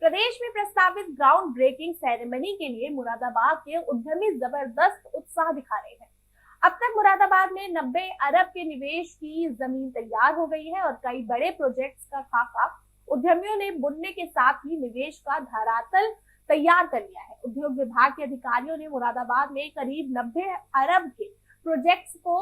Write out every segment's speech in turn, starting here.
प्रदेश में प्रस्तावित ground breaking ceremony के लिए मुरादाबाद के उद्यमी जबरदस्त उत्साह दिखा रहे हैं। अब तक मुरादाबाद में 90 अरब के निवेश की जमीन तैयार हो गई है और कई बड़े प्रोजेक्ट्स का खाका उद्यमियों ने बुनने के साथ ही निवेश का धरातल तैयार कर लिया है। उद्योग विभाग के अधिकारियों ने मुरादाबाद में करीब 90 अरब के प्रोजेक्ट्स को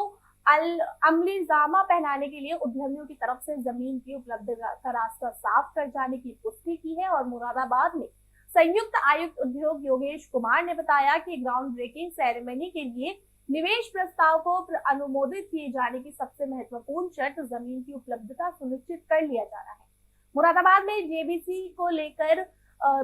अमलीजामा पहनाने के लिए उद्यमियों की तरफ से जमीन की उपलब्धता का रास्ता साफ कर जाने की पुष्टि की है। और मुरादाबाद में संयुक्त आयुक्त उद्योग योगेश कुमार ने बताया कि ग्राउंड ब्रेकिंग सेरेमनी के लिए निवेश प्रस्ताव को अनुमोदित किए जाने की सबसे महत्वपूर्ण शर्त जमीन की उपलब्धता सुनिश्चित कर लिया जा रहा है। मुरादाबाद में जेबीसी को लेकर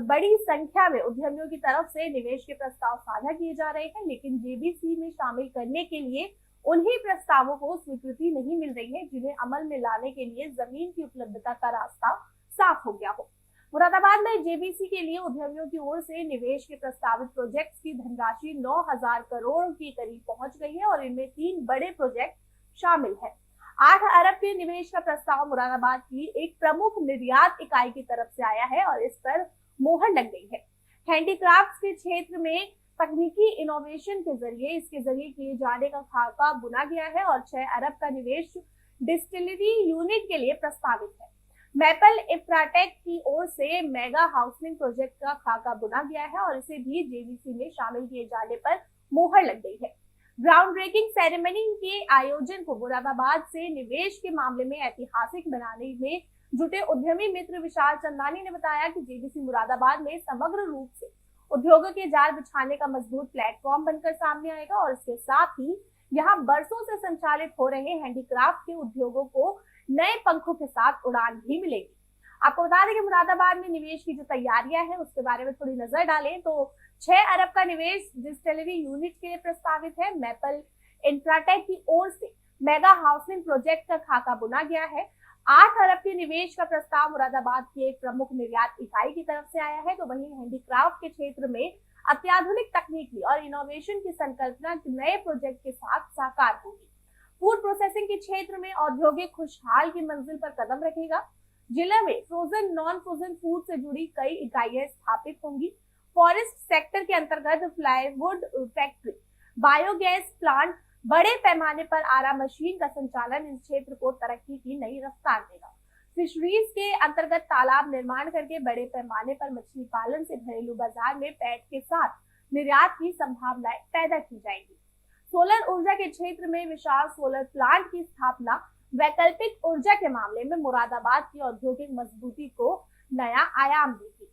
बड़ी संख्या में उद्यमियों की तरफ से निवेश के प्रस्ताव साझा किए जा रहे हैं, लेकिन जेबीसी में शामिल करने के लिए उन्हीं प्रस्तावों को स्वीकृति नहीं मिल रही है जिन्हें अमल में लाने के लिए जमीन की उपलब्धता का रास्ता साफ हो गया हो। मुरादाबाद में जेबीसी के लिए उद्यमियों की ओर से निवेश के प्रस्तावित प्रोजेक्ट्स की धनराशि 9,000 करोड़ के करीब पहुंच गई है और इनमें 3 बड़े प्रोजेक्ट शामिल है। 8 अरब के निवेश का प्रस्ताव मुरादाबाद की एक प्रमुख निर्यात इकाई की तरफ से आया है और इस पर मोहर लग गई है। हैंडीक्राफ्ट के क्षेत्र में तकनीकी इनोवेशन के जरिए इसके जरिए किए जाने का खाका बुना गया है और 6 अरब का निवेश डिस्टिलरी यूनिट के लिए प्रस्तावित है। मैपल इंफ्राटेक की ओर से मेगा हाउसिंग प्रोजेक्ट का खाका बुना गया है और इसे भी जेबीसी में शामिल किए जाने पर मोहर लग गई है। ग्राउंड ब्रेकिंग सेरेमनी के आयोजन को मुरादाबाद से निवेश के मामले में ऐतिहासिक बनाने में जुटे उद्यमी मित्र विशाल चंदानी ने बताया कि जेबीसी मुरादाबाद में समग्र रूप से उद्योगों के जाल बिछाने का मजबूत प्लेटफॉर्म बनकर सामने आएगा और इसके साथ ही यहाँ बरसों से संचालित हो रहे हैंडीक्राफ्ट के उद्योगों को नए पंखों के साथ उड़ान भी मिलेगी। आपको बता दें कि मुरादाबाद में निवेश की जो तैयारियां हैं उसके बारे में थोड़ी नजर डालें तो 6 अरब का निवेश डिस्टिलरी यूनिट के लिए प्रस्तावित है। मैपल इंफ्राटेक की ओर से मेगा हाउसिंग प्रोजेक्ट का खाका बुना गया है। 8 अरब के निवेश का प्रस्ताव मुरादाबाद की एक प्रमुख निर्यात इकाई की तरफ से आया है, तो वहीं हैंडीक्राफ्ट के क्षेत्र में अत्याधुनिक तकनीकी और इनोवेशन की संकल्पना नए प्रोजेक्ट के साथ साकार होगी। फूड प्रोसेसिंग के क्षेत्र में औद्योगिक खुशहाल की मंजिल पर कदम रखेगा। जिले में फ्रोजन नॉन फ्रोजन फूड से जुड़ी कई इकाइयां स्थापित होंगी। फॉरेस्ट सेक्टर के अंतर्गत प्लाईवुड फैक्ट्री, बायोगैस प्लांट, बड़े पैमाने पर आरा मशीन का संचालन इस क्षेत्र को तरक्की की नई रफ्तार देगा। फिशरीज के अंतर्गत तालाब निर्माण करके बड़े पैमाने पर मछली पालन से घरेलू बाजार में पैट के साथ निर्यात की संभावनाएं पैदा की जाएगी। सोलर ऊर्जा के क्षेत्र में विशाल सोलर प्लांट की स्थापना वैकल्पिक ऊर्जा के मामले में मुरादाबाद की औद्योगिक मजबूती को नया आयाम देगी।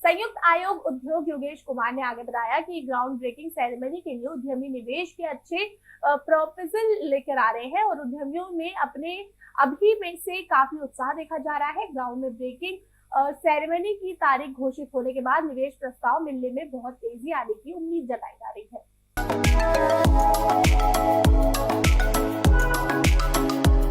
संयुक्त आयोग उद्योग योगेश कुमार ने आगे बताया कि ग्राउंड ब्रेकिंग सेरेमनी के लिए उद्यमी निवेश के अच्छे प्रपोजल लेकर आ रहे हैं और उद्यमियों में अपने अभी में से काफी उत्साह देखा जा रहा है। ग्राउंड में ब्रेकिंग सेरेमनी की तारीख घोषित होने के बाद निवेश प्रस्ताव मिलने में बहुत तेजी आने की उम्मीद जताई जा रही है।